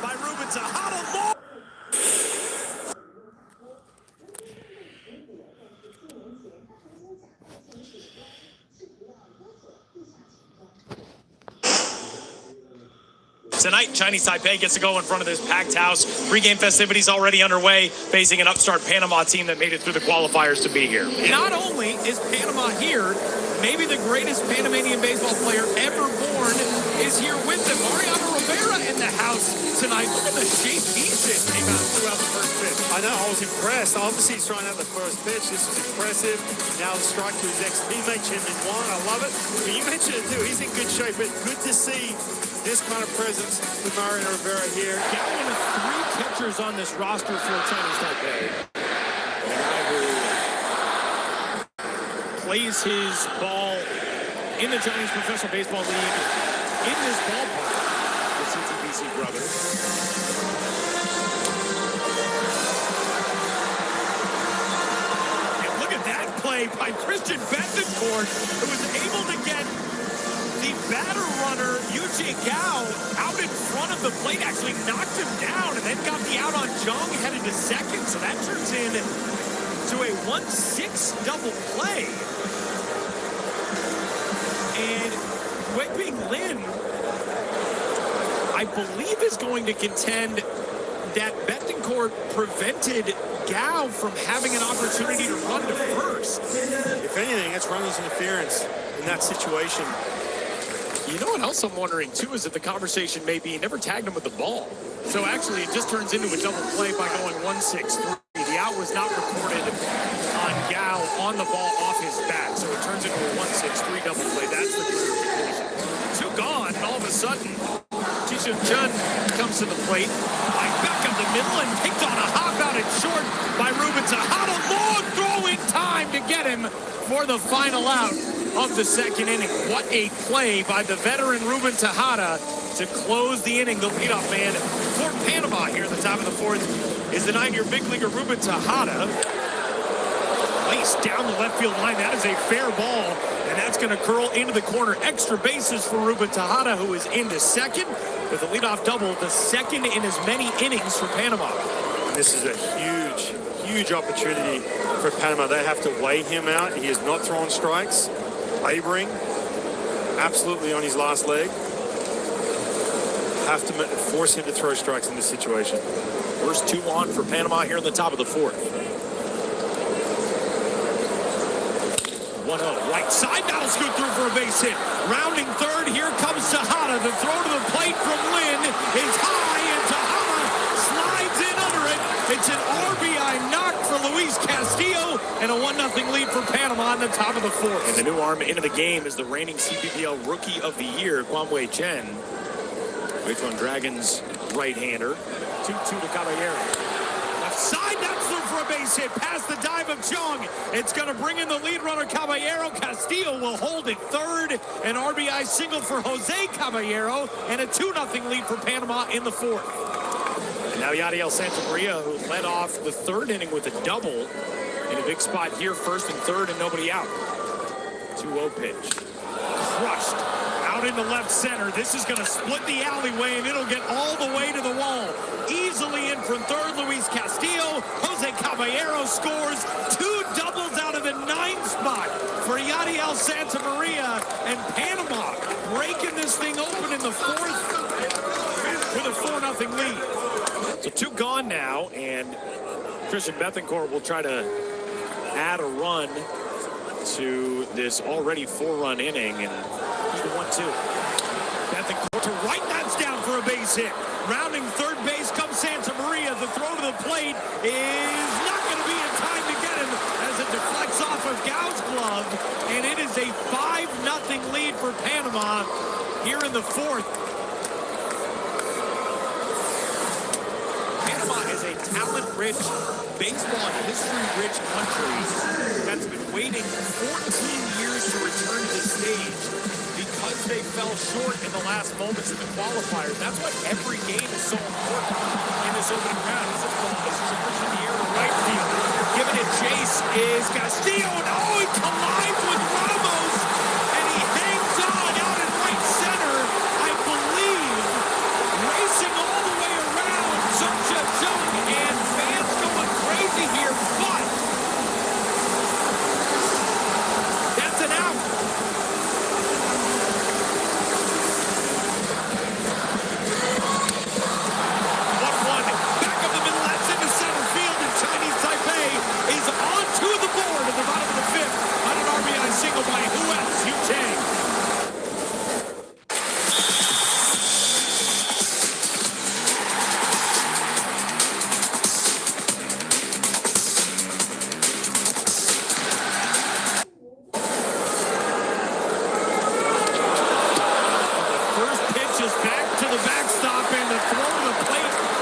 by Ruben Tejada. Tonight, Chinese Taipei gets to go in front of this packed house. Pre-game festivities already underway, facing an upstart Panama team that made it through the qualifiers to be here. Not only is Panama here, maybe the greatest Panamanian baseball player ever born is here with them. Mariano Rivera in the house tonight. Look at the shape he's in throughout the first pitch. I know, I was impressed. Obviously, he's throwing out the first pitch. This was impressive. Now the strike to his ex-teammate, Chen Min-Wang. I love it. But you mentioned it too. He's in good shape. But good to see this kind of presence with Mariano Rivera here. Getting one of three catchers on this roster for Chinese Taipei. A guy who plays his ball in the Chinese Professional Baseball League in this ballpark, the CTBC brothers. And look at that play by Christian Bethencourt, who was able to get the batter runner, Yuji Gao, out in front of the plate, actually knocked him down, and then got the out on Jung, headed to second, so that turns in to a 1-6 double play. And Wei-Ping Lin, I believe, is going to contend that Bettencourt prevented Gao from having an opportunity to run to first. If anything, that's runner's interference in that situation. You know what else I'm wondering, too, is that the conversation may be never tagged him with the ball. So actually, it just turns into a double play by going 1-6-3. The out was not recorded on Gao on the ball off his bat. So it turns into a 1-6-3 double play. That's the clarification. Two gone, and all of a sudden, Ji-Sung Chun comes to the plate. Like back up the middle and picked on a hop out at short by Ruben Tejada. Long throwing time to get him for the final out of the second inning. What a play by the veteran Ruben Tejada to close the inning. The leadoff man for Panama here at the top of the fourth is the 9-year big leaguer Ruben Tejada. Placed down the left field line. That is a fair ball, and that's going to curl into the corner. Extra bases for Ruben Tejada, who is into second with a leadoff double, the second in as many innings for Panama. This is a huge opportunity for Panama. They have to weigh him out. He is not throwing strikes. Laboring, absolutely on his last leg. Have to force him to throw strikes in this situation. First two on for Panama here in the top of the fourth. 1-0, right side, that'll scoot through for a base hit. Rounding third, here comes Tejada. The throw to the plate from Lin is high, and Tejada slides in under it. It's an RBI knock for Luis Castillo, and a 1-0 lead for Panama on the top of the fourth. And the new arm into the game is the reigning CPBL Rookie of the Year, Guangwei Chen. Huichuan Dragons right-hander. 2-2 to Caballero. Left side, that's through for a base hit. Past the dive of Jung. It's going to bring in the lead runner, Caballero. Castillo will hold it third. An RBI single for Jose Caballero, and a 2-0 lead for Panama in the fourth. And now Yadiel Santamaria, who led off the third inning with a double, in a big spot here, first and third, and nobody out. 2-0 pitch. Crushed out into left center. This is going to split the alleyway, and it'll get all the way to the wall. Easily in from third, Luis Castillo. Jose Caballero scores. Two doubles out of the ninth spot for Yadiel Santamaria, and Panama breaking this thing open in the fourth with a 4-0 lead. So two gone now, and Christian Bethencourt will try to add a run to this already 4-run inning, and he's the 1-2. Bethencourt to right, that's down for a base hit. Rounding third base comes Santamaria. The throw to the plate is not going to be in time to get him as it deflects off of Gao's glove, and it is a 5-0 lead for Panama here in the fourth. Panama is a talent-rich, baseball and history-rich country that's been waiting 14 years to return to the stage because they fell short in the last moments of the qualifiers. That's why every game is so important in this opening round. This is a push in the air to right field. Giving it chase is Castillo, and oh, he collides with Ramos, and he hangs on out in right center, I believe, racing all the way around.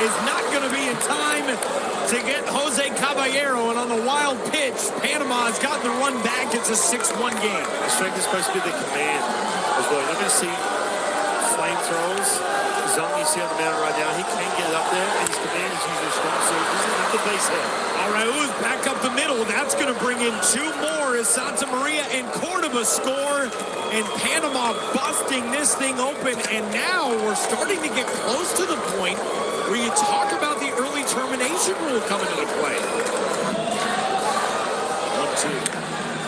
is not going to be in time to get Jose Caballero. And on the wild pitch, Panama's gotten the run back. It's a 6-1 game. The strength is supposed to be the command as well. You're not going to see flamethrowers. Zong you see on the mound right now, he can get it up there, and his command is usually strong, so this is not the base hit. All right, U's back up the middle. That's going to bring in 2 more as Santa Maria and Cordoba score. And Panama busting this thing open. And now we're starting to get close to the point where you talk about the early termination rule coming into play. 1-2.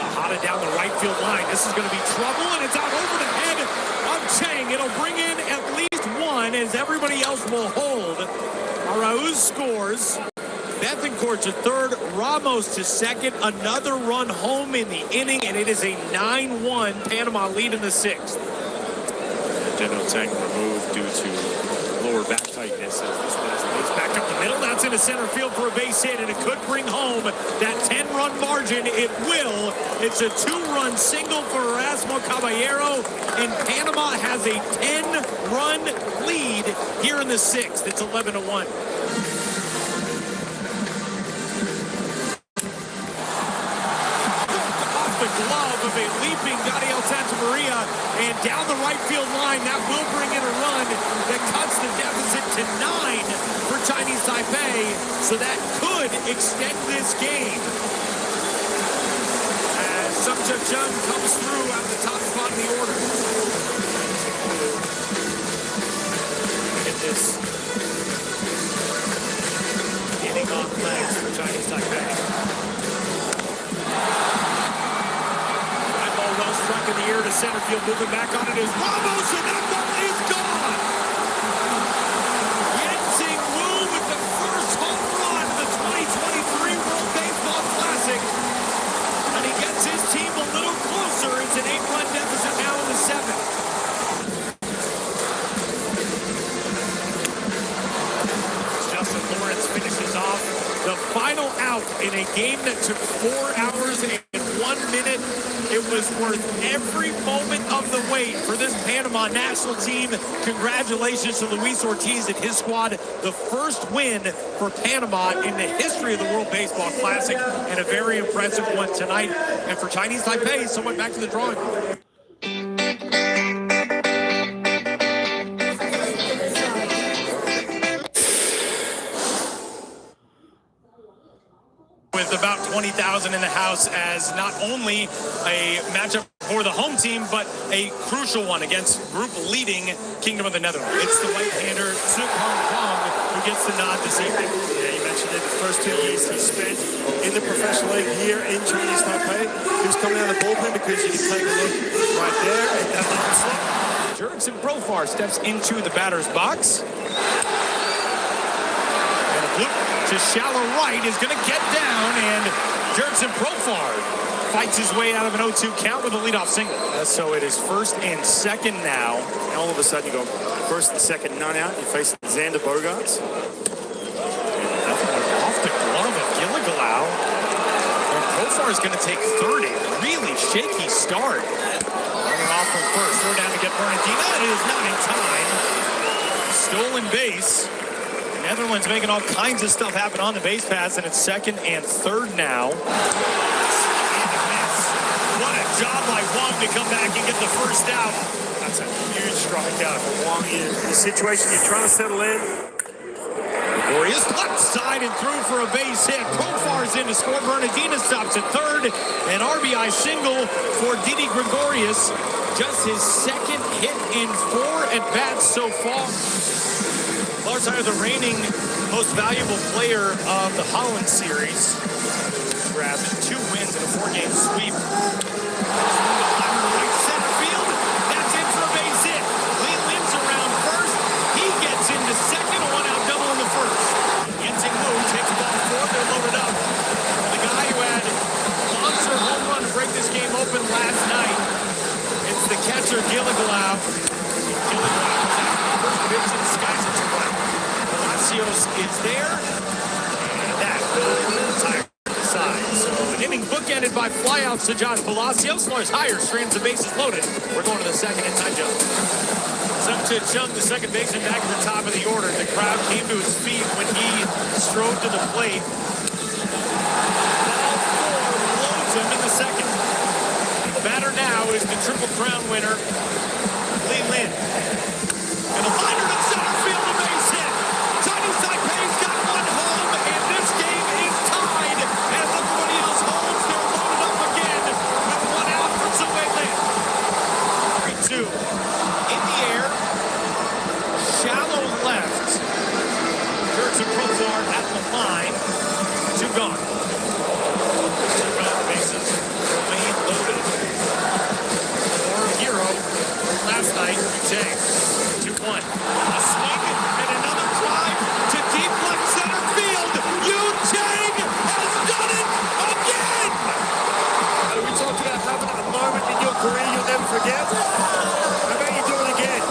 Ahada down the right field line. This is going to be trouble, and it's out over the head of Chang. It'll bring in at least 1 as everybody else will hold. Arauz scores. Bethencourt to third, Ramos to second. Another run home in the inning, and it is a 9-1 Panama lead in the 6th. General Tang removed due to lower back tightness. It's back up the middle. That's into center field for a base hit, and it could bring home that 10-run margin. It will. It's a 2-run single for Erasmo Caballero, and Panama has a 10-run lead here in the 6th. It's 11-1. Glove of a leaping Gadiel Santa Maria, and down the right field line, that will bring in a run that cuts the deficit to 9 for Chinese Taipei, so that could extend this game. As Sung Chung comes through at the top spot of the order. Look at this. Getting on legs for Chinese Taipei. Well struck in the air to center field, moving back on it is Ramos, and that ball is gone. Yensing Wu with the first home run of the 2023 World Baseball Classic. And he gets his team a little closer. It's an 8-run deficit now in the 7th. Justin Lawrence finishes off the final out in a game that took 4 hours and 1 minute. It was worth every moment of the wait for this Panama national team. Congratulations to Luis Ortiz and his squad. The first win for Panama in the history of the World Baseball Classic, and a very impressive one tonight. And for Chinese Taipei, so went back to the drawing board. With about 20,000 in the house, as not only a matchup for the home team, but a crucial one against group-leading Kingdom of the Netherlands. It's the right-hander, Suk Hong Kong, who gets the nod this evening. Yeah, you mentioned it, the first 2 years he spent in the professional league here in Chinese Taipei. He was coming out of the bullpen because you can take a look right there, and that didn't slip. Jurickson Profar steps into the batter's box. To shallow right is going to get down, and Jurickson Profar fights his way out of an 0-2 count with a leadoff single. So it is first and second now. And all of a sudden you go first and second, none out. You face Xander Bogaerts. Off the glove of Gilligalau. And Profar is going to take third. A really shaky start. Running off from first. Throw down to get Bernardino. It is not in time. Stolen base. Netherlands making all kinds of stuff happen on the base pass, and it's second and third now. What a job by Wong to come back and get the first out. That's a huge strikeout for Wong in the situation you're trying to settle in. Gregorius left side and through for a base hit. Profar's in to score. Bernardino stops at third. An RBI single for Didi Gregorius. Just his second hit in 4 at-bats so far. Lars Eier, the reigning most valuable player of the Holland series, grabbed 2 wins in a 4-game sweep. Right center field, that's in for a base hit. Lee Lin's around first. He gets into second, a 1-out double in the first. Yensing Wu takes the ball forward, they're loaded up. The guy who had a monster home run to break this game open last night, it's the catcher Gilligalau. Gilligalau comes out for the first pitch and skies it to right. Palacios is there, and that will tire the side. So an inning bookended by flyouts to Josh Palacios. Lars Eier strands the bases loaded. We're going to the second inside jump. Sung-Chit Chung, the second baseman, back at the top of the order. The crowd came to his feet when he strode to the plate. Ball four blows him in the second. The batter now is the Triple Crown winner, Lee Lin. And a liner to center field, a base hit. Chinese Taipei's got one home, and this game is tied. And look what Eagles holds. They're loaded up again with one out for Wei Lin. 3-2. In the air. Shallow left. Here's a Profar at the line. Two gone. Two gone bases. Remain loaded. For Hero last night. James. 2-1. A swing and another drive to deep left center field. Yu Chang has done it again. We talked about having a moment in your career you'll never forget. How about you do it again?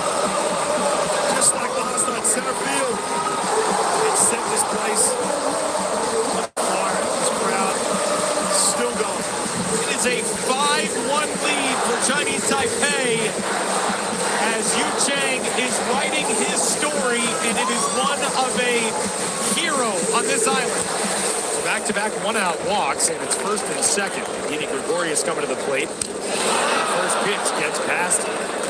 Just like last night, center field. It set this place on fire. This crowd still going. It is a 5-1 lead for Chinese Taipei as Yu Chang is writing his story, and it is one of a hero on this island. Back-to-back one-out walks, and it's first and second. Didi Gregorius coming to the plate. First pitch gets past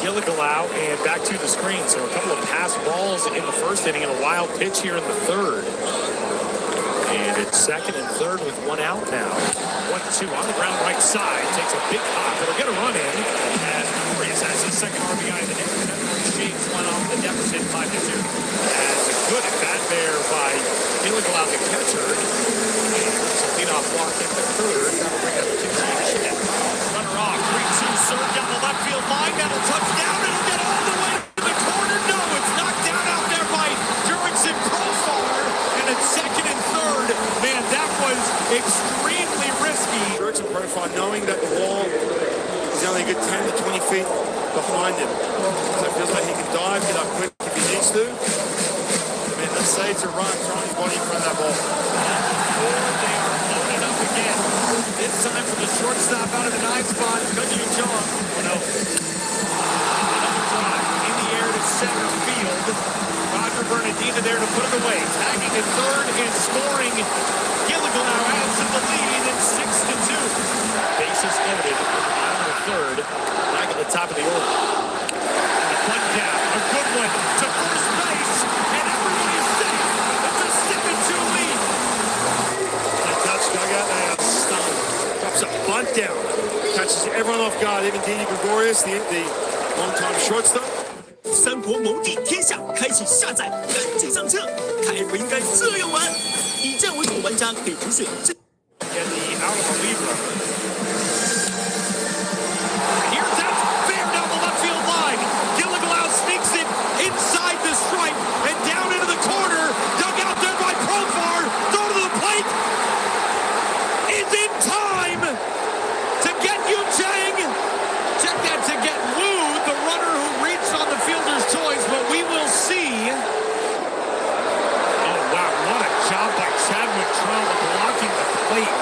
Gilligalau and back to the screen. So a couple of pass balls in the first inning and a wild pitch here in the third. And it's second and third with one out now. 1-2 on the ground right side. Takes a big hop. It'll get a run in. And Gregorius has his second RBI in the day. James went off the deficit 5-2. As a good at-bat there by Gilligalau, the catcher. Leadoff walk in the third. That'll bring up Kim Runner off. 3-2 serve down the left field line. That'll touch down. It'll get all the way to the corner. No, it's knocked down out there by Jurickson Profar. And it's second and third. Man, that was extremely risky. Jurickson Profar knowing that the wall is only a good 10 to 20 feet behind him. So it feels like he can dive, get up quick if he needs to. Man, that saves a run, throwing his body in front of that ball. It's time for the shortstop out of the 9 spot. Gunyu Chong. Oh no. Another drive in the air to center field. Roger Bernardina there to put it away. Tagging in third and scoring. Gilligalau adds to the lead. It's 6-2. Bases loaded. Bottom of the third. Back at the top of the order. One down. A good one to first base. And everybody's safe. It's a 7-2 lead. Touch dugout. They are stunned. Drops a bunt down. Catches everyone off guard. Even Didi Gregorius, the long-time shortstop. 三国谋帝天下开启下载，赶紧上车！开不应该这样玩。以战为主的玩家可以读选。 Get the out of reliever. Here's that fair down the left field line. Gilligalau sneaks it inside the stripe and down into the corner. Dug out there by Profar. Throw to the plate. Is in time to get Yu Chang. Check that to get Wu, the runner who reached on the fielder's choice, but we will see. Oh wow, what a job by Chadwick Trump blocking the plate.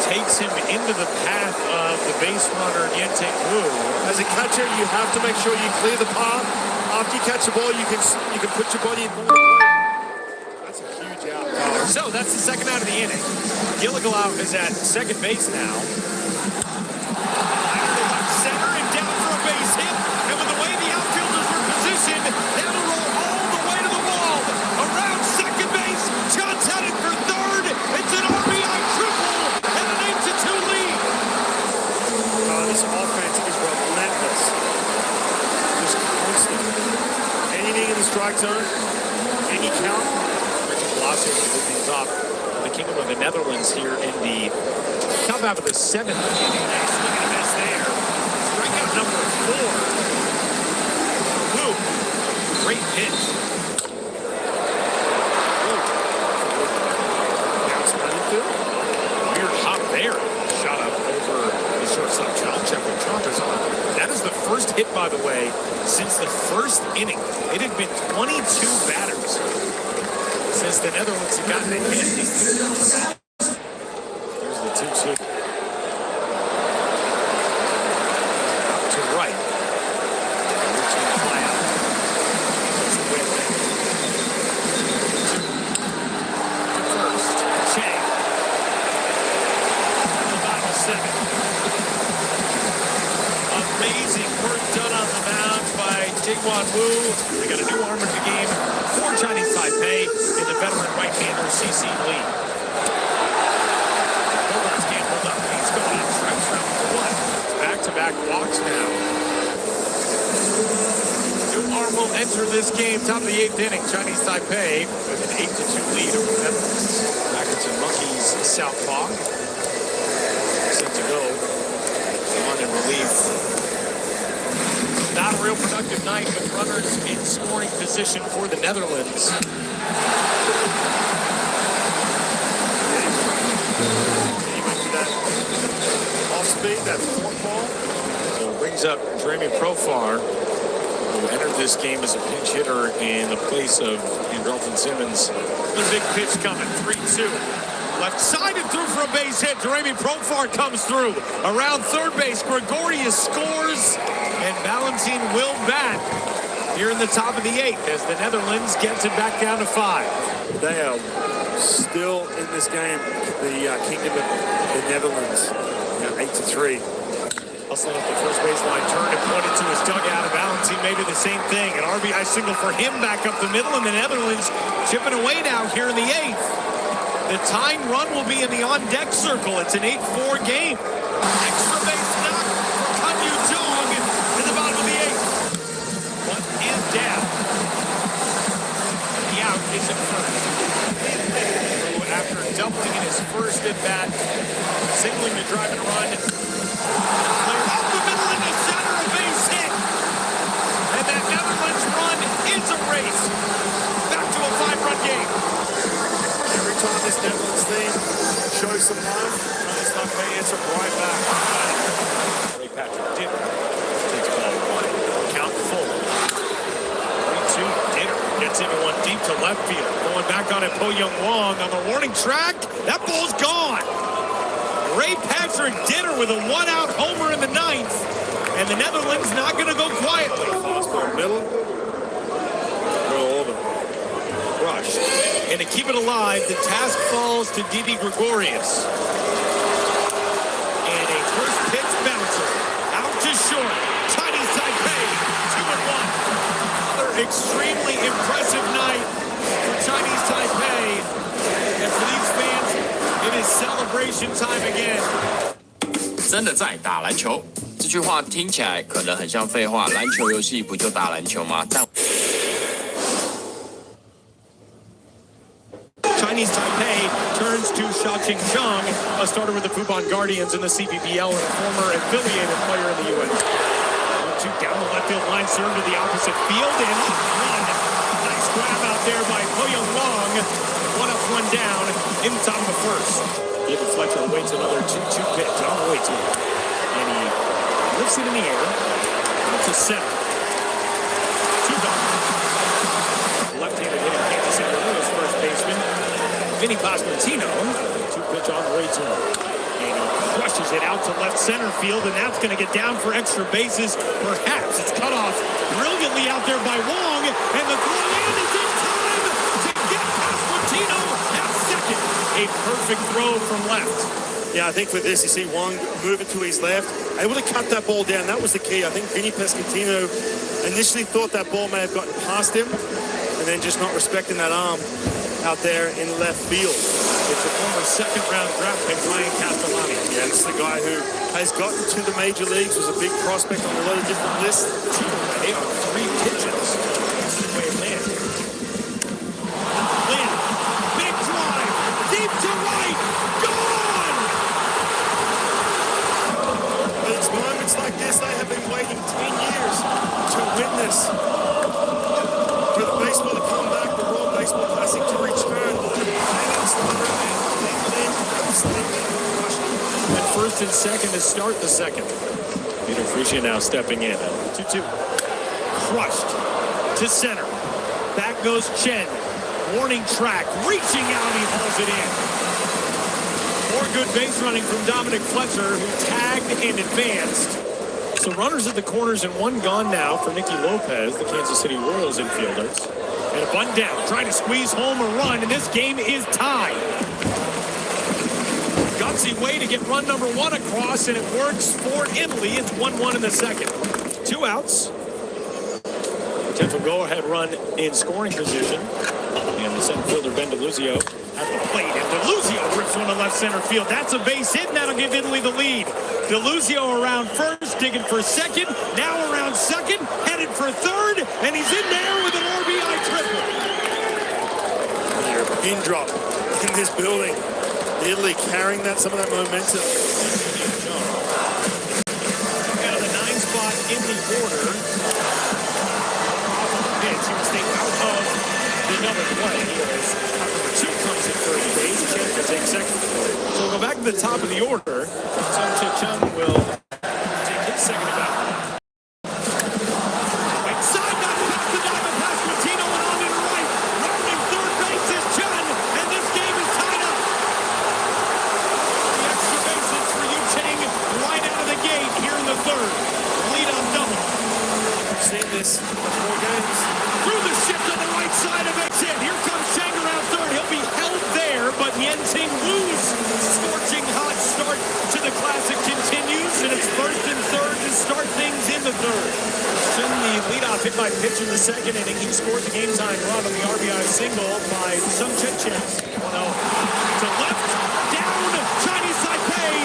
Takes him into the path of the base runner, Yente Wu. As a catcher, you have to make sure you clear the path. After you catch the ball, you can put your body in front of the plate. That's a huge out. So that's the second out of the inning. Gilligalau is at second base now. Liner to left center and down for a base hit. And with the way the outfielders were positioned, that'll roll all the way to the wall. Around second base, John's headed for third. It's an RBI triple and an 8-2 lead. This offense is relentless. Just constant. Anything in the strike zone, any count. Vlasic is off the Kingdom of the Netherlands here in the top half of the seventh inning. Nice look at a miss there. Strikeout number 4. Woo. Great pitch. Weird hop there. Shot up over the shortstop. Chadwick Trump is on. That is the first hit, by the way, since the first inning. It had been 22 batters since the Netherlands have gotten a hit. Here's the 2-2. Out to right. Fly out Wu. They got a new arm in the game for Chinese Taipei in the veteran right-hander CC Lee. Hogarth can't hold up. He's going on strikes round one. Back-to-back walks now. New arm will enter this game, top of the 8th inning. Chinese Taipei with an 8-2 lead over the Netherlands. Back into Monkeys southpaw. Set to go. On in relief. Not a real productive night with runners in scoring position for the Netherlands. That off speed, that football. So brings up Jeremy Profar, who entered this game as a pinch hitter in the place of Andrelton Simmons. The big pitch coming, 3-2. Left side and through for a base hit. Jeremy Profar comes through. Around third base, Gregorius scores, and Valentin will bat here in the top of the 8th as the Netherlands gets it back down to 5. They are still in this game, the Kingdom of the Netherlands, 8-3. Hustling up the first baseline, turned and pointed to his dugout, and Valentin may do the same thing. An RBI single for him back up the middle, and the Netherlands chipping away now here in the 8th. The tying run will be in the on-deck circle. It's an 8-4 game. Extra base knock for Kun Yu Jong in the bottom of the 8th. One is down. The out is at first. After doubling in his first at-bat, singling to drive and run. Cleared up the middle into center, a base hit. And that Netherlands run is erased. Back to a 5-run game. Every time this Netherlands team shows some love, Chinese Taipei hits a right back. Ray Patrick Dinner takes ball one. Count full. 3-2. Dinner gets into one deep to left field. Going back on it, Po Young Wong on the warning track. That ball's gone. Ray Patrick Dinner with a one-out homer in the 9th. And the Netherlands not going to go quietly. Fastball middle. Roll over. Rush. And to keep it alive, the task falls to Didi Gregorius. And a first pitch bouncer. Out to short. Chinese Taipei, 2-1. Another extremely impressive night for Chinese Taipei. And for these fans, it is celebration time again. 真的在打篮球，这句话听起来可能很像废话。篮球游戏不就打篮球吗？但 Chinese Taipei turns to Xiaoqing Zhang, a starter with the Fubon Guardians in the CPBL and a former affiliated player in the U.S. 1-2 down the left field line, serve to the opposite field, and run. Nice grab out there by Po Young Wong. 1 up, 1 down in the top of the first. David Fletcher awaits another 2-2 pitch on the way to him. And he lifts it in the air out to center. 2 down. Left-handed hitting Kansas City Royals first baseman Vinny Pasquantino. 2-pitch on the way to him. And he crushes it out to left center field, and that's going to get down for extra bases. Perhaps it's cut off brilliantly out there by Wong, and the throw in is in time to get Pasquantino at second. A perfect throw from left. Yeah, I think for this, you see Wong moving to his left, able to cut that ball down. That was the key. I think Vinny Pasquantino initially thought that ball may have gotten past him, and then just not respecting that arm out there in left field. It's a former second-round draft pick, Ryan Castellani. Yeah, this is the guy who has gotten to the major leagues, was a big prospect on a lot of different lists. 2 on 3 pitches. That's the way it landed. Lynn, big drive, deep to right, gone! But it's moments like this, they have been waiting 10 years to witness. For the baseball to come back, the World Baseball Classic to return. At first and second to start the second. Peter Frisia now stepping in. 2-2. Crushed to center. Back goes Chen. Warning track. Reaching out, he hauls it in. More good base running from Dominic Fletcher, who tagged and advanced. So runners at the corners and 1 gone now for Nicky Lopez, the Kansas City Royals infielders. And a bunt down, trying to squeeze home a run, and this game is tied. Gutsy way to get run number 1 across, and it works for Italy. It's 1-1 in the second. 2 outs. Potential go-ahead run in scoring position. And the center fielder, Ben DeLuzio, at the plate. And DeLuzio rips one to left center field. That's a base hit, and that'll give Italy the lead. DeLuzio around first, digging for second. Now around second, headed for third. And he's in there with an RBI triple. Pin drop in this building. Italy carrying some of that momentum. Out of the 9 spot in the order. Pitch, he will stay out of the double play. As number 2 comes in first base, a chance to take second. So we'll go back to the top of the order. Sung Chit-Chung will take his second at bat. Right side, not past the diamond, past Martino and on to the right. Rounding third base is Chun, and this game is tied up. The extra bases for Yu Chang right out of the gate here in the third. Lead on double. We've seen this before games. Through the shift on the right side of base hit. Here comes Chang around third. He'll be held there, but Yen-Ting Wu's scorching hot start to the Classic continues, and it's first and third to start things in the third. Shin, the leadoff hit by pitch in the second inning. He scored the game-tying run on the RBI single by Sung Chit-Chung. 1-0 to left, down, Chinese Taipei,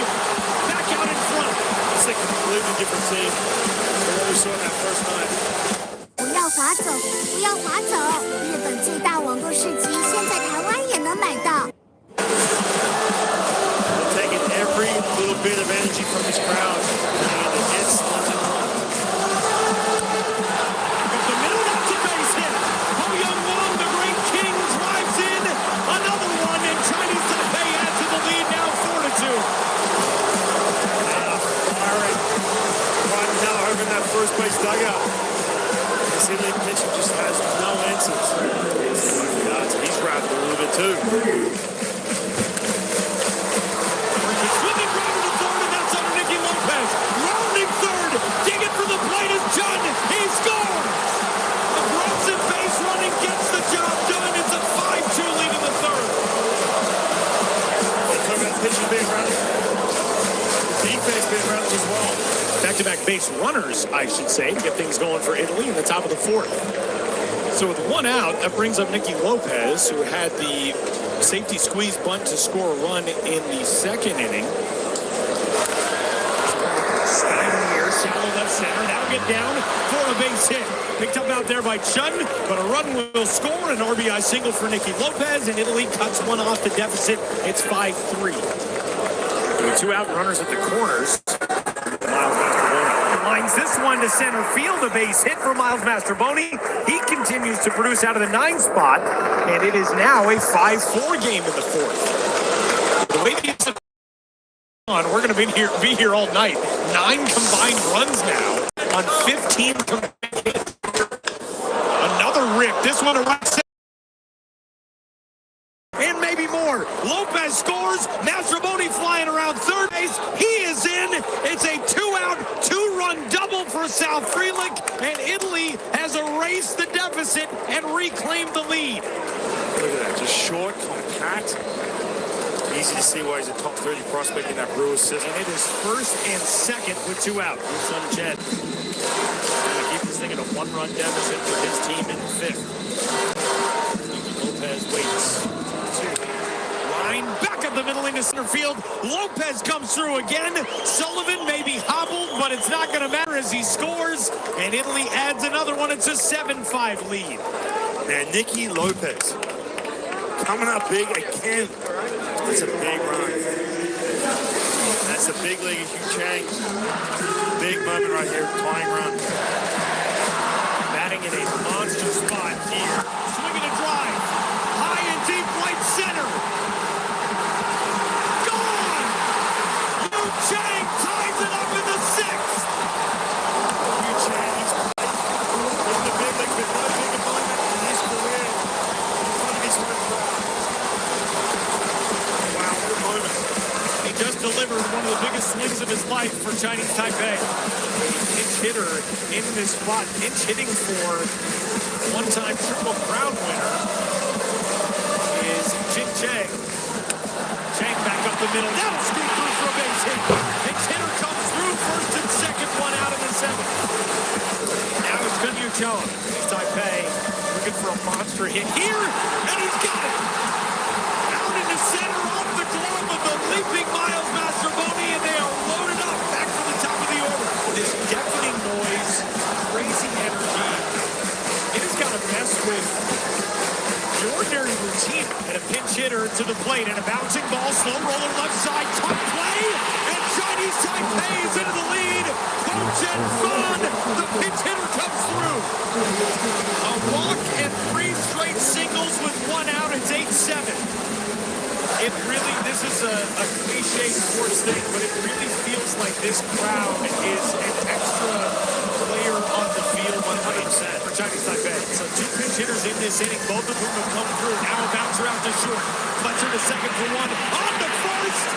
back out in front. It's a completely different team than what we saw in that first night. 不要划走，不要划走！日本最大网购市集现在台湾也能买到。 They're taking every little bit of energy from this crowd and against London. Up the middle, that's a base hit. Ho Young Wong, the great king, drives in. Another one, and Chinese Taipei adds to the lead now 4-2. Firing right now over in that first base dugout. This Italy pitcher just has no answers. He's rattled a little bit too. Swinging driver to third, and that's under Nicky Lopez. Rounding third, digging for the plate is Chun. He scores! Aggressive base running gets the job done. It's a 5-2 lead in the third. They talk about pitchers being rattled. Defense being rattled as well. Back-to-back base runners, I should say, to get things going for Italy in the top of the fourth. So with 1 out, that brings up Nicky Lopez, who had the safety squeeze bunt to score a run in the second inning. Steiner here, shallow left center. That'll get down for a base hit. Picked up out there by Chun, but a run will score. An RBI single for Nicky Lopez, and Italy cuts one off the deficit. It's 5-3. With 2 out runners at the corners. Miles Mastrobuoni lines this one to center field. A base hit for Miles Mastrobuoni. He continues to produce out of the 9 spot, and it is now a 5-4 game in the fourth. The way these on, we're going to be here all night. 9 combined runs now on 15 combined hits. Another rip. This one a right center. And maybe more. Lopez scores. Mastrobuoni flying around third base. He is in. It's a 2-out, 2-run double for South Freelick, and Italy has erased the deficit and reclaimed the lead. Look at that, just short, compact. Easy to see why he's a top 30 prospect in that Brewers system. And it is first and second with 2 out. Sun Chen trying to keep this thing at a 1-run deficit for his team in fifth. Lopez waits. Line back up the middle into center field. Lopez comes through again. Sullivan may be hobbled, but it's not going to matter as he scores. And Italy adds another one. It's a 7-5 lead. And Nicky Lopez coming up big again. That's a big run. That's a big league of Yu Chang. Big moment right here, tying run. Batting in a monster spot here. Swinging a drive. High and deep right center. Gone! Yu Chang ties it up in the 6th. Yu Chang is in the big league with no big moment in his career. In front of his home crowd. Wow, what a moment. He just delivered one of the biggest swings of his life for Chinese Taipei. Pinch hitter in this spot. Pinch hitting for one-time Triple Crown winner is Jin Chang. Chang back up the middle. That'll scoop through for a base hit. Pinch hitter comes through first and second, 1 out in the 7th. Now it's going to Chong. Taipei looking for a monster hit here, and he's got it. Out into center off the glove of the leaping Miles Mastroboni, and they are loaded up back to the top of the order. This deafening noise, crazy energy, it has got to mess with the ordinary routine. And a pinch hitter to the plate, and a bouncing ball, slow roller left side, tough play, and Chinese Taipei is into the lead. Coach and Fun, the pinch hitter comes through. A walk and 3 straight singles with 1 out. It's 8-7. It really, this is a cliche sports thing, but it really feels like this crowd is an extra player on the field 100% for Chinese Taipei. So 2 pinch hitters in this inning, both of whom have come through. Now a bouncer out to short. Fletcher to second for 1. On to first!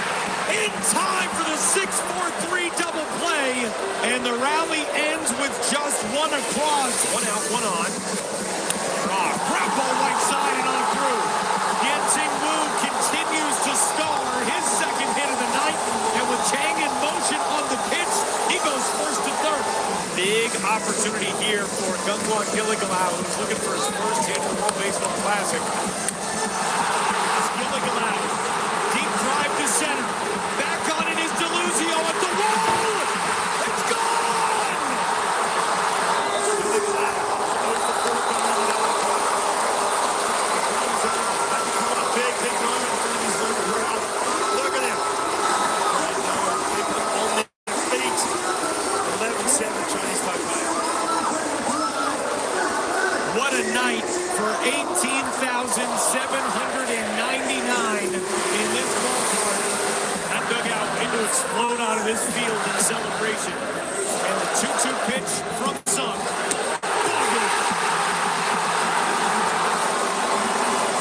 In time for the 6-4-3 double play. And the rally ends with just 1 across. 1 out, 1 on. Ground ball right side and on through. Yancing Wu continues to star his second hit of the night. And with Chang in motion on the pitch, he goes first to third. Big opportunity here for Gungwan Gilligalau, who's looking for his first hit in the World Baseball Classic. Gilligalau, deep drive to center. Back on it is Deluzio at the wall. It's gone! Big moment for these little crowd. Look at him. On their feet. 11-7 Chinese Taipei. What a night for 18,799 in this ballpark. That dugout waiting to explode out of this field in celebration. And the 2-2 pitch from Sung.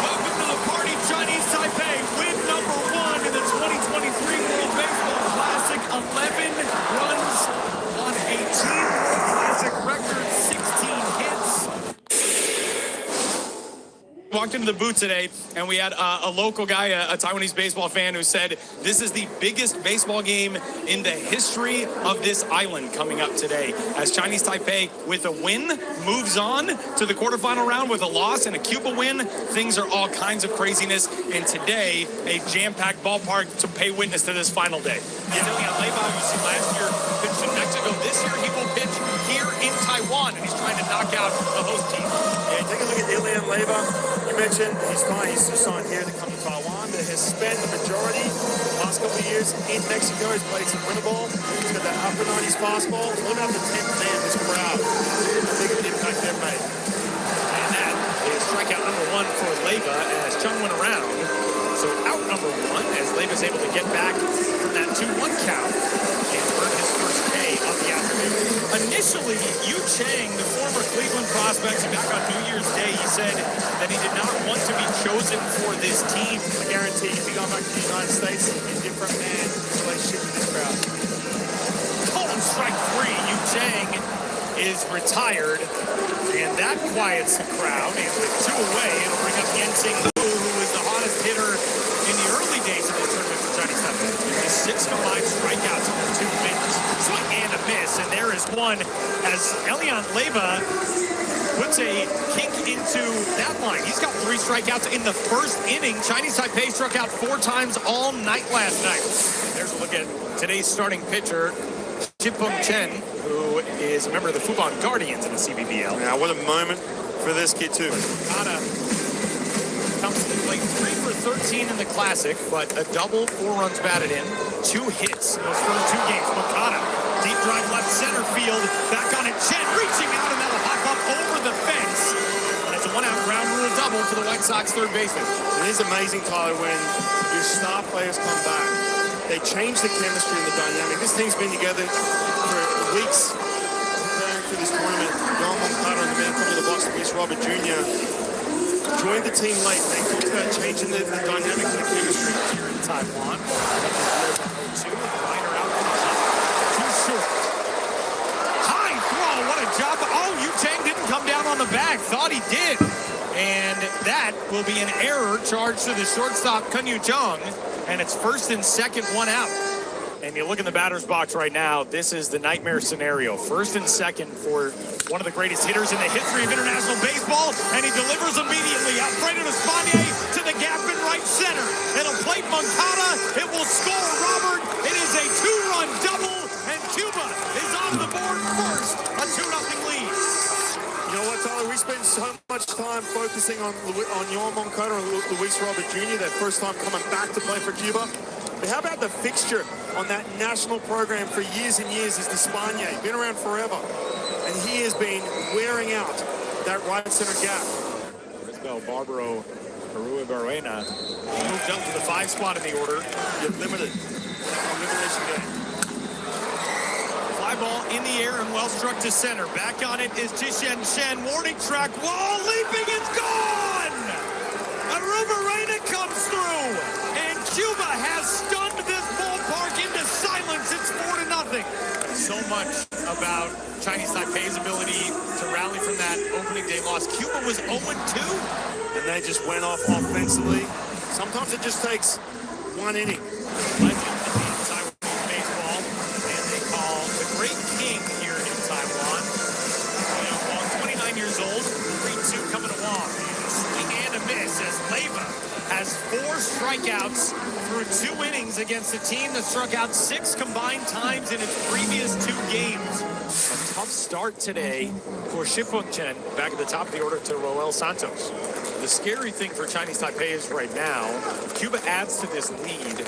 Welcome to the party, Chinese Taipei. Win number 1 in the 2023 World Baseball Classic. 11 runs on a Team World Classic record, 16 hits. Walked into the booth today, and we had a local guy, a Taiwanese baseball fan, who said this is the biggest baseball game in the history of this island coming up today. As Chinese Taipei, with a win, moves on to the quarterfinal round. With a loss and a Cuba win, things are all kinds of craziness. And today, a jam-packed ballpark to pay witness to this final day. Yeah, Leibao, you see last year pitched in Mexico. This year he will pitch here in Taiwan, and he's trying to knock out the host team. Yeah, take a look at Ilian Leibao. You mentioned he's just signed here to come to Taiwan, but has spent the majority the last couple of years in Mexico. He's played some winter ball. He's got that upper 90s fastball. What about the 10th man, this crowd? How big of an impact they've made. And that is strikeout number 1 for Leiva as Chung went around. So out number 1 as Leiva's able to get back from that 2-1 count and earn his first K of the afternoon. Initially, Yu Chang, the former Cleveland prospect, back on New Year's Day, he said that he did not want to be chosen for this team. I guarantee if he got back to the United States, a different man relationship with this crowd. Called strike 3. Yu Chang is retired, and that quiets the crowd. And with 2 away, it'll bring up Yancing Wu, who was the hottest hitter in the early days of the tournament for Chinese Taipei. With 6 combined strikeouts in the 2 wins. Swing and a miss, and there is one as Elian Leiva puts a kink into that line. He's got 3 strikeouts in the first inning. Chinese Taipei struck out 4 times all night last night. There's a look at today's starting pitcher, Jipung Chen, who is a member of the Fubon Guardians in the CBBL. Now, what a moment for this kid, too. Kata comes to the plate 3 for 13 in the Classic, but a double, 4 runs batted in, 2 hits in those first 2 games. Makata, deep drive left center field, back on it, Chen reaching out, and that'll hop up over the fence. And it's a 1-out ground rule double for the White Sox third baseman. It is amazing, Tyler, when your star players come back. They change the chemistry and the dynamic. This team's been together for weeks preparing for this tournament. Don Moncada on the man coming to the box against Robert Jr. Joined the team late. They talked about changing the dynamic and the chemistry. Here in Taiwan. 2, liner out too short. High throw, what a job. Oh, Yu Chang didn't come down on the bag. Thought he did. And that will be an error charged to the shortstop, Kun Yu Chung. And it's first and second, 1 out. And you look in the batter's box right now, this is the nightmare scenario. First and second for one of the greatest hitters in the history of international baseball, and he delivers immediately. Alfredo Espana to the gap in right center. It'll plate Moncada. It will score Robert. It is a two-run double, and Cuba is on the board first. A 2-0 lead. You know what, Tyler? We spent so much time focusing on Yohan Moncada and Luis Robert Jr. that first time coming back to play for Cuba. But how about the fixture on that national program for years and years is the Espana. Been around forever. And he has been wearing out that right center gap. Isabel Barbaro Barrena moved up to the 5 spot in the order. You're limited. Elimination game. Fly ball in the air and well struck to center. Back on it is Jishen Shen. Warning track. Wall leaping. It's gone. Barrena comes through. And Cuba has stunned this ballpark into silence. It's 4-0. So much about Chinese Taipei's ability to rally from that opening day loss. Cuba was 0-2. And they just went off offensively. Sometimes it just takes one inning. Legend in Taiwanese baseball, and they call the great king here in Taiwan. Wong, 29 years old, 3-2 coming to Wong. Swing and a miss as Leiva has 4 strikeouts through 2 innings against a team that struck out 6 combined times in its previous 2 games. A tough start today for Shifeng Chen, back at the top of the order to Roel Santos. The scary thing for Chinese Taipei is right now, Cuba adds to this lead.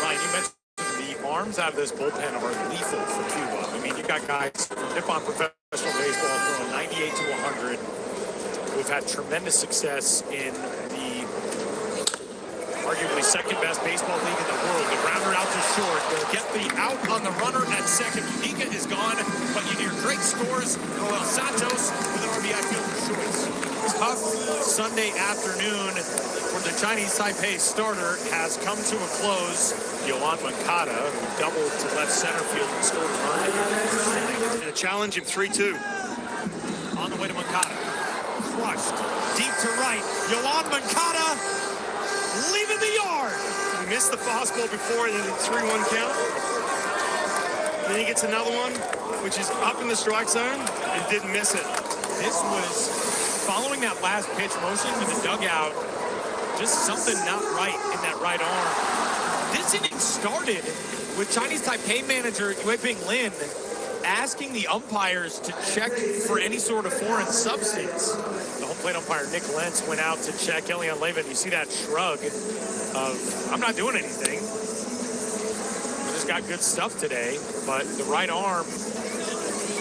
Ryan, you mentioned the arms out of this bullpen are lethal for Cuba. I mean, you've got guys from Nippon Professional Baseball throwing 98 to 100 who've had tremendous success in the arguably second best baseball league in the world. The grounder out to short. They'll get the out on the runner at second. Mika is gone, but you hear great scores. Roel Santos with an RBI fielder's choice. Tough Sunday afternoon for the Chinese Taipei starter has come to a close. Yohan Moncada, who doubled to left center field and scored a run. And a challenge him 3-2. On the way to Moncada. Crushed. Deep to right. Yohan Moncada leaving the yard. He missed the fastball before and then the 3-1 count. Then he gets another one, which is up in the strike zone, and didn't miss it. This was following that last pitch, motion with the dugout, just something not right in that right arm. This inning started with Chinese Taipei manager Yue Bing Lin asking the umpires to check for any sort of foreign substance. The home plate umpire Nick Lentz went out to check Elian Levin. You see that shrug of, I'm not doing anything. We just got good stuff today, but the right arm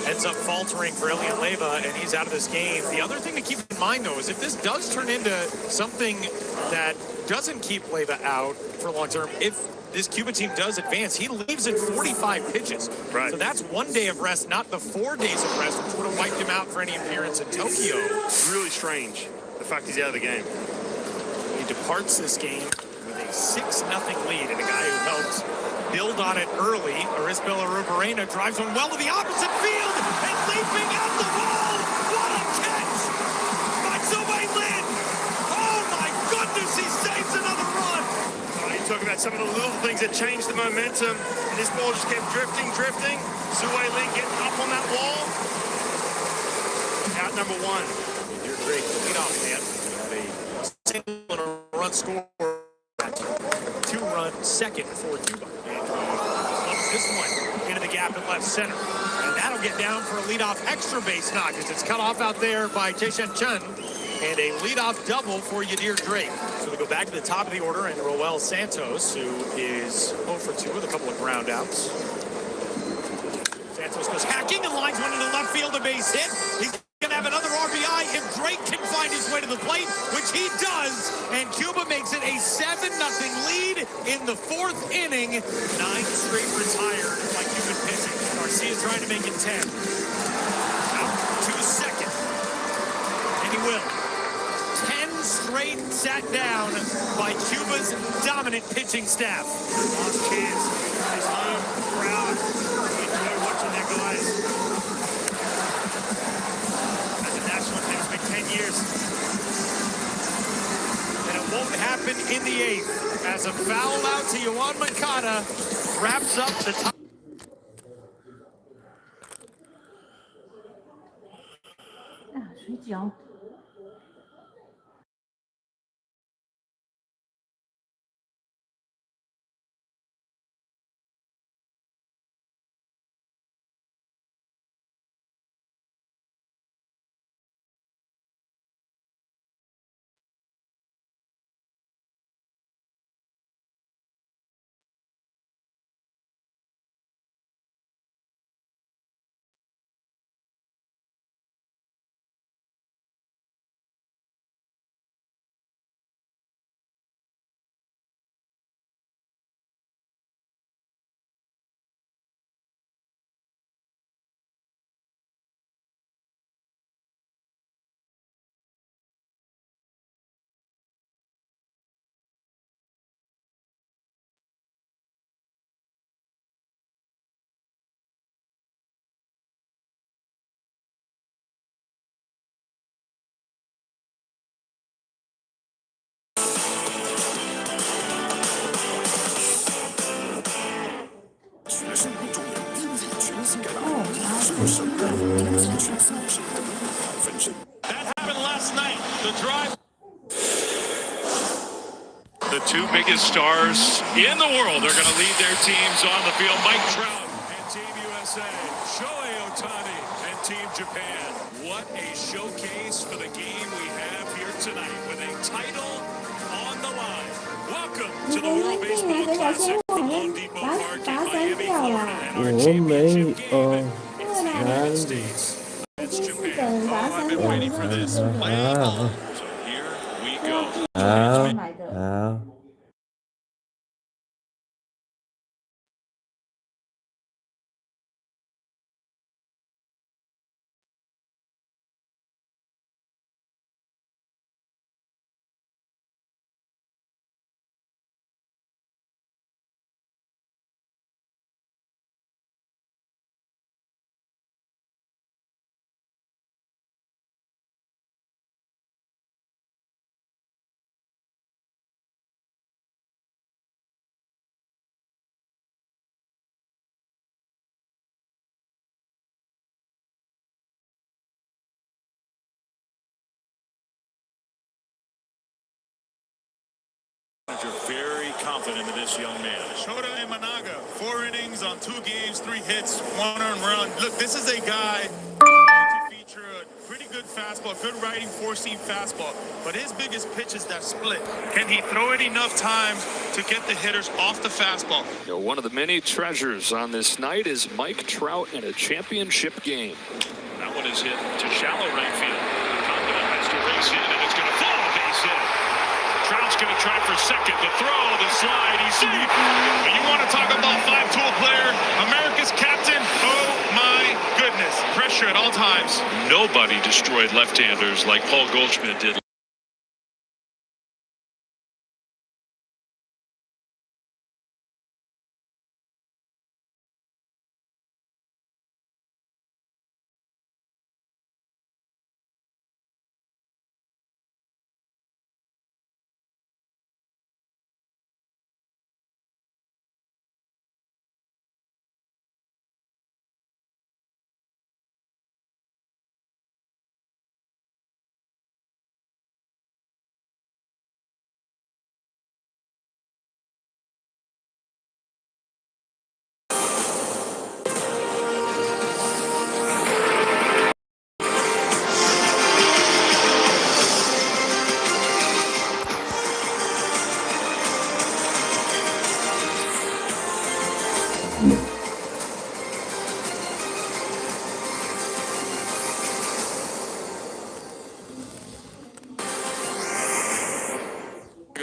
ends up faltering for Elian Leiva, and he's out of this game. The other thing to keep in mind, though, is if this does turn into something that doesn't keep Leiva out for long term, if this Cuba team does advance, he leaves at 45 pitches. Right. So that's 1 day of rest, not the 4 days of rest, which would have wiped him out for any appearance in Tokyo. Really strange, the fact he's out of the game. He departs this game with a 6-0 lead, and a guy who helped build on it early. Arisbel Arubarena drives one well to the opposite field and leaping out the wall. What a catch by Zubei Lin. Oh my goodness, he saves another run. You talk about some of the little things that changed the momentum, and this ball just kept drifting. Zubei Lin getting up on that wall. Out number 1. You're great. Lead off, man. A single and a run score. 2-run second for Cuba. This one into the gap in left center. And that'll get down for a leadoff extra base knock as it's cut off out there by Jishen Chen. And a leadoff double for Yadir Drake. So we go back to the top of the order, and Roel Santos, who is 0 for 2 with a couple of ground outs. Santos goes hacking and lines one into left field, a base hit. He's going to have another RBI if Drake can find his way to the plate, which he does. And Cuba makes it a 7-0 lead in the 4th inning. 9 straight retired by Cuban pitching. Garcia trying to make it 10. Out to second. And he will. 10 straight sat down by Cuba's dominant pitching staff. Last chance. His home crowd. Enjoy watching their guys. As a national team, it's been 10 years. And it won't happen win in the 8th as a foul out to Yuan Moncada wraps up the top. 水饺。That happened last night. The drive. The two biggest stars in the world are going to lead their teams on the field. Mike Trout and Team USA, Shohei Ohtani and Team Japan. What a showcase for the game we have here tonight with a title on the line. Welcome to the World Baseball Classic from Home Depot Park in Miami, Florida, and our championship game in the United States. It's Japan. Oh, I've been waiting for this. Play ball. So here we go. 好。 Very confident in this young man. Shota and Managa, 4 innings on 2 games, 3 hits, 1 earned run. Look, this is a guy to feature a pretty good fastball, good riding 4-seam fastball. But his biggest pitch is that split. Can he throw it enough times to get the hitters off the fastball? You know, one of the many treasures on this night is Mike Trout in a championship game. That one is hit to shallow right field. Condon has to race in, and it's going to fall base hit. Trout's going to try for second. The throw, the slide, he's safe. And you want to talk about 5-tool player, America's captain? Oh my goodness. Pressure at all times. Nobody destroyed left-handers like Paul Goldschmidt did.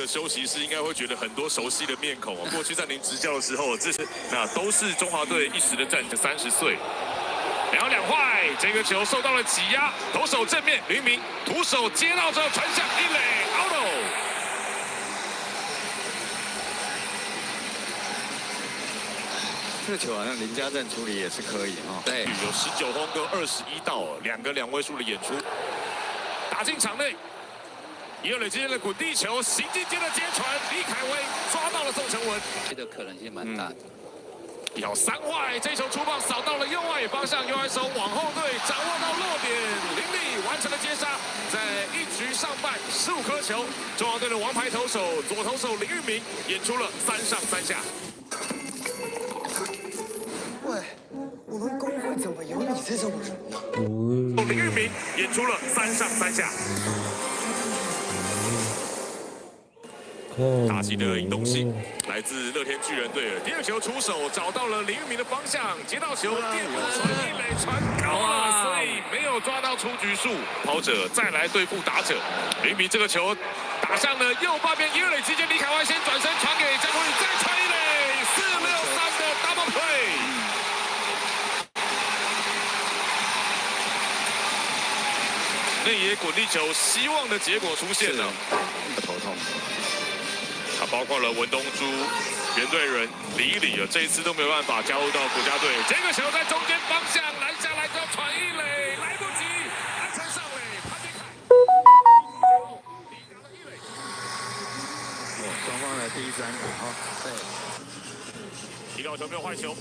休息室应该会觉得很多熟悉的面孔哦。过去在您执教的时候，这是都是中华队一时的战绩，30岁。然后两坏，这个球受到了挤压，投手正面林明，徒手接到之后传向一垒 ，out。这个球好像林家正处理也是可以啊。对，有19轰跟21盗，2个2位数的演出，打进场内。一二垒之间的滚地球，行进间的接传，李凯威抓到了宋承文，这个可能性蛮大的。1号3坏，这球出棒扫到了右外野方向，右外手往后退，掌握到落点，林立完成了接杀，在1局上半15颗球，中华队的王牌投手左投手林玉明演出了3上3下。喂，我们工会怎么有你这种人呢？林玉明演出了3上3下。大气的引动性来自乐天巨人队，第2球出手找到了林玉明的方向，接到球电波传一垒传高了，所以没有抓到出局数。跑者再来对付打者，林玉明这个球打向了右半边一二垒之间，李凯湾先转身传给江国宇，再传一垒，4-6-3的 double play。内野滚地球，希望的结果出现了，头痛。包括了文东珠、袁队人、李一礼这一次都没有办法加入到国家队。这个球在中间方向拦下来，就传一垒，来不及，安全上垒，潘金凯。双方的第1支安打，对，提到球没有坏球。